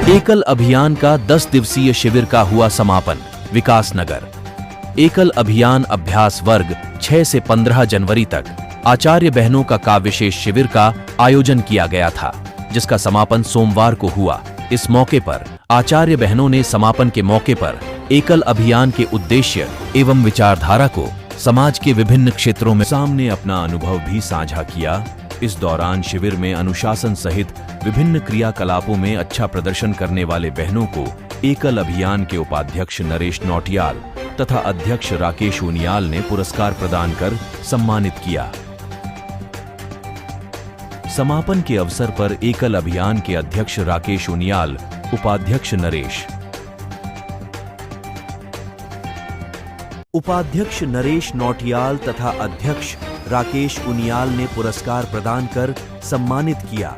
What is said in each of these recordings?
एकल अभियान का 10 दिवसीय शिविर का हुआ समापन विकासनगर। एकल अभियान अभ्यास वर्ग 6 से 15 जनवरी तक आचार्य बहनों का काव्यशेष शिविर का आयोजन किया गया था, जिसका समापन सोमवार को हुआ। इस मौके पर आचार्य बहनों ने समापन के मौके पर एकल अभियान के उद्देश्य एवं विचारधारा को समाज के विभिन्न क्षेत्रों में सामने अपना अनुभव भी साझा किया। इस दौरान शिविर में अनुशासन सहित विभिन्न क्रियाकलापों में अच्छा प्रदर्शन करने वाले बहनों को एकल अभियान के उपाध्यक्ष नरेश नौटियाल तथा अध्यक्ष राकेश उनियाल ने पुरस्कार प्रदान कर सम्मानित किया। समापन के अवसर पर एकल अभियान के अध्यक्ष राकेश उनियाल, उपाध्यक्ष नरेश नौटियाल तथा अध्यक्ष राकेश उनियाल ने पुरस्कार प्रदान कर सम्मानित किया।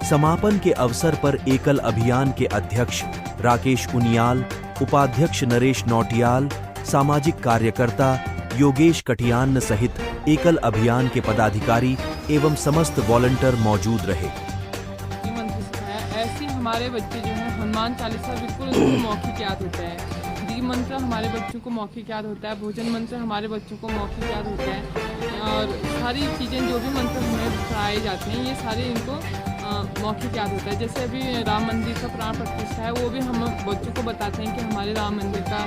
समापन के अवसर पर एकल अभियान के अध्यक्ष राकेश उनियाल, उपाध्यक्ष नरेश नौटियाल, सामाजिक कार्यकर्ता योगेश कटियान सहित एकल अभियान के पदाधिकारी एवं समस्त वॉलंटियर मौजूद रहे। ऐसे हमारे बच्चे जो हैं हनुमान चालीसा बिल्कुल मौखिक याद होता है, दीप मंत्र हमारे बच्चों को मौखिक याद होता है, भोजन मंत्र हमारे बच्चों को मौखिक याद होता है और सारी चीज़ें जो भी मंत्र हमें पढ़ाए जाते हैं ये सारे इनको मौखिक याद होता है। जैसे अभी राम मंदिर का प्राण प्रतिष्ठा है, वो भी हम बच्चों को बताते हैं कि हमारे राम मंदिर का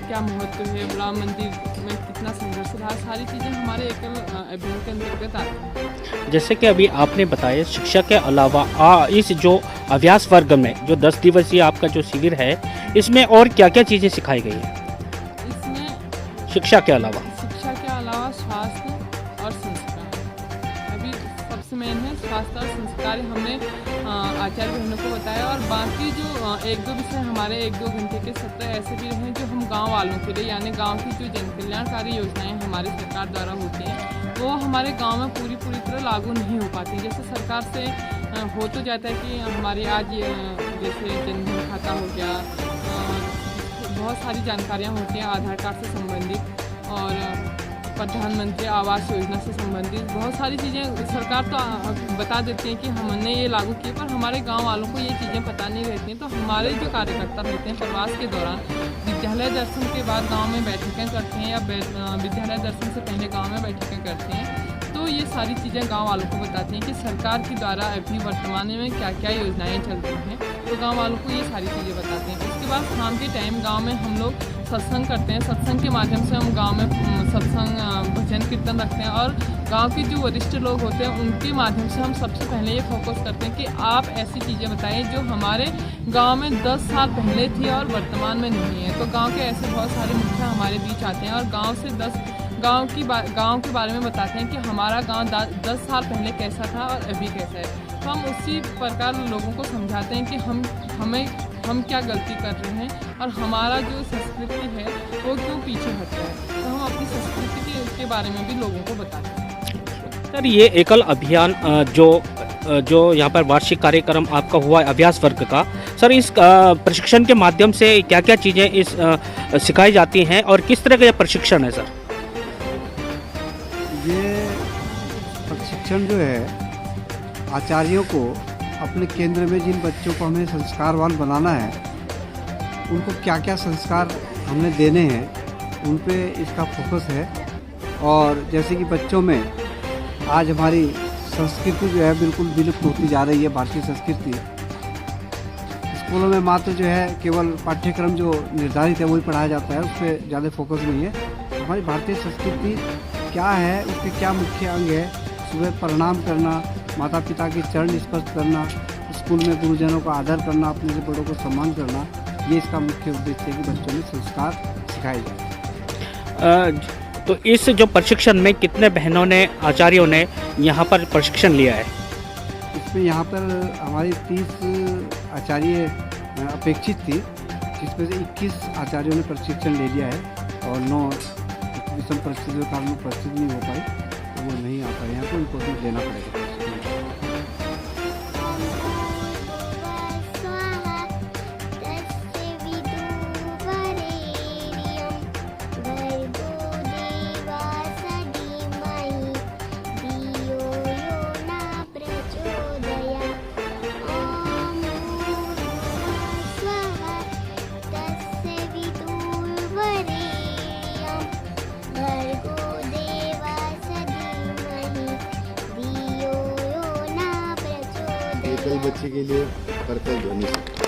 क्या महत्व है, राम मंदिर में कितना संघर्ष रहा, सारी चीज़ें हमारे एकल अभियान के अंतर्गत आती हैं। जैसे कि अभी आपने बताया शिक्षा के अलावा इस जो अभ्यास वर्ग में जो 10 दिवसीय आपका जो शिविर है, इसमें और क्या क्या चीज़ें सिखाई गई हैं? इसमें शिक्षा के अलावा स्वास्थ्य और संस्कार, अभी सबसे मेन है स्वास्थ्य और संस्कार हमने आचार्य बहनों को बताया। और बाकी जो 1-2 विषय हमारे 1-2 घंटे के सत्र ऐसे भी रहे जो हम गांव वालों के लिए, यानी गांव की जो जन कल्याणकारी योजनाएं हमारी सरकार द्वारा होती हैं वो हमारे गांव में पूरी तरह लागू नहीं हो पाती। जैसे सरकार से हो तो जाता है कि हमारी आज जैसे जनधन खाता हो गया, बहुत सारी जानकारियाँ होती हैं आधार कार्ड से संबंधित और प्रधानमंत्री आवास योजना से संबंधित बहुत सारी चीज़ें सरकार तो बता देती हैं कि हमने ये लागू किए, पर हमारे गांव वालों को ये चीज़ें पता नहीं रहती हैं। तो हमारे जो कार्यकर्ता रहते हैं प्रवास के दौरान विद्यालय दर्शन के बाद गांव में बैठकें करते हैं या विद्यालय दर्शन से पहले गांव में बैठकें करते हैं, तो ये सारी चीज़ें गांव वालों को बताती हैं कि सरकार के द्वारा अभी वर्तमान में क्या क्या योजनाएँ चल रही हैं, तो गाँव वालों को ये सारी चीज़ें बताते हैं। उसके बाद शाम के टाइम गाँव में हम लोग सत्संग करते हैं, सत्संग के माध्यम से हम गांव में सत्संग भजन कीर्तन रखते हैं और गांव के जो वरिष्ठ लोग होते हैं उनके माध्यम से हम सबसे पहले ये फोकस करते हैं कि आप ऐसी चीज़ें बताएं जो हमारे गांव में 10 साल पहले थी और वर्तमान में नहीं है। तो गांव के ऐसे बहुत सारे मुखिया हमारे बीच आते हैं और गांव के बारे में बताते हैं कि हमारा गाँव 10 साल पहले कैसा था और अभी कैसा है। तो हम उसी प्रकार लोगों को समझाते हैं कि हम क्या गलती कर रहे हैं और हमारा जो संस्कृति है वो क्यों पीछे हट रहा है। तो हम अपनी संस्कृति के बारे में भी लोगों को बताते हैं। सर, ये एकल अभियान जो यहाँ पर वार्षिक कार्यक्रम आपका हुआ अभ्यास वर्ग का, सर इस प्रशिक्षण के माध्यम से क्या क्या चीज़ें इस सिखाई जाती हैं और किस तरह का यह प्रशिक्षण है? सर, ये प्रशिक्षण जो है आचार्यों को अपने केंद्र में जिन बच्चों को हमें संस्कारवान बनाना है उनको क्या क्या संस्कार हमने देने हैं उन पे इसका फोकस है। और जैसे कि बच्चों में आज हमारी संस्कृति जो है बिल्कुल विलुप्त होती जा रही है, भारतीय संस्कृति। स्कूलों में मात्र जो है केवल पाठ्यक्रम जो निर्धारित है वही पढ़ाया जाता है, उस पर ज़्यादा फोकस नहीं है। हमारी भारतीय संस्कृति क्या है, उसके क्या मुख्य अंग है, सुबह प्रणाम करना, माता पिता के चरण स्पर्श करना, स्कूल में गुरुजनों का आदर करना, अपने से बड़ों को सम्मान करना, ये इसका मुख्य उद्देश्य है कि बच्चों में संस्कार सिखाए जाए। तो इस जो प्रशिक्षण में कितने बहनों ने, आचार्यों ने यहाँ पर प्रशिक्षण लिया है? इसमें यहाँ पर हमारी 30 आचार्य अपेक्षित थी, जिसमें से 21 आचार्यों ने प्रशिक्षण ले लिया है और 9 विषम परिस्थितियों के कारण उपस्थित नहीं हो पाए, तो वो नहीं आ पाए। यहाँ को इनको भी लेना पड़ेगा। एकल बच्चे के लिए करतल ध्वनि से।